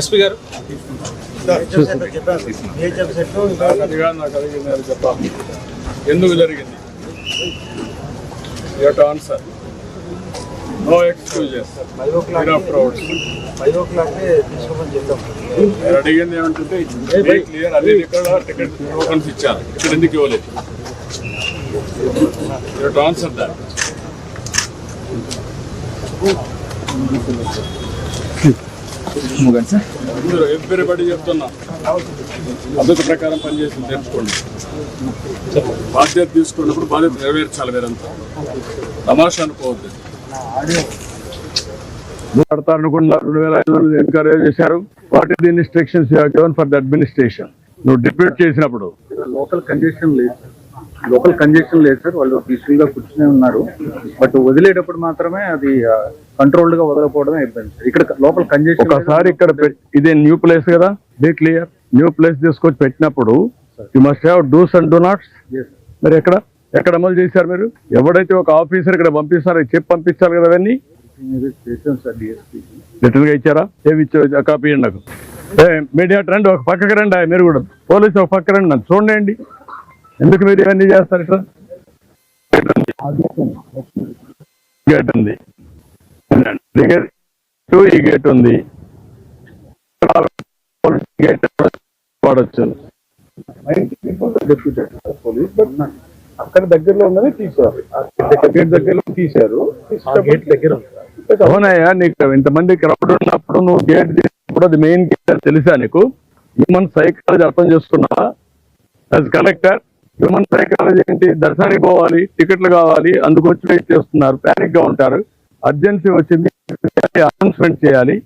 SP గారు నాకు అడిగింది అది చెప్పాలి. ఎందుకు జరిగింది? You have to answer. No excuses. మీరు అడిగింది ఏమంటుంటే క్లియర్ అన్ని ఇక్కడ టికెట్ టోకన్స్ ఇచ్చారు, ఇక్కడ ఎందుకు ఇవ్వలేదు? You have to answer that. Everybody చెప్తున్నా పద్ధతి ప్రకారం పనిచేసి నేర్చుకోండి. బాధ్యత తీసుకున్నప్పుడు బాధ్యత నెరవేర్చాలి. మీరంతా తమాషా అనుకోవద్దు. అనుకున్నా 2500 ఎన్కరేజ్ చేశారు. What is the instructions you have given for the administration? నువ్వు డిప్యూట్ చేసినప్పుడు లోకల్ కంజెషన్ లేదు సార్. వాళ్ళు పీస్ఫుల్ గా కూర్చునే ఉన్నారు. బట్ వదిలేటప్పుడు మాత్రమే అది కంట్రోల్డ్ గా వదలకపోవడమే ఇబ్బంది. ఇక్కడ లోపల కంజెషన్ ఒకసారి ఇక్కడ ఇదే న్యూ ప్లేస్ కదా, బీ క్లియర్. న్యూ ప్లేస్ తీసుకొచ్చి పెట్టినప్పుడు you must have dos and do nots. మరి ఎక్కడ అమలు చేశారు మీరు? ఎవడైతే ఒక ఆఫీసర్ ఇక్కడ పంపిస్తారో చెప్పి పంపించాలి కదా. అవన్నీ రిటర్న్ గా ఇచ్చారా? ఏమి ఇచ్చా కాపీ ఇవ్వండి నాకు. మీడియా రండి, ఒక పక్కకి రండి. మీరు కూడా పోలీసు ఒక పక్క రండి, నన్ను చూడండి. ఎందుకు మీరు ఇవన్నీ చేస్తారు? ఇట్లా గేట్ ఉంది, ఈ గేట్ ఉంది, గేట్ వాడచ్చు. అక్కడ దగ్గరలో ఉన్నది తీసారు, గేట్ దగ్గరలో తీశారు. గేట్ దగ్గర అవునయ్యా, నీకు ఇంతమంది క్రౌడ్ ఉన్నప్పుడు నువ్వు గేట్ తీసినప్పుడు అది మెయిన్ గేట్ తెలుసా నీకు? హ్యూమన్ సైకాలజీ అర్థం చేసుకున్నావా? యాజ్ కలెక్టర్ హ్యూమన్ సైకాలజీ ఏంటి? దర్శనానికి పోవాలి, టికెట్లు కావాలి, అందుకు వచ్చి వెయిట్ చేస్తున్నారు, ప్యానిక్ గా ఉంటారు. అర్జెన్సీ వచ్చింది, అనౌన్స్మెంట్ చేయాలి.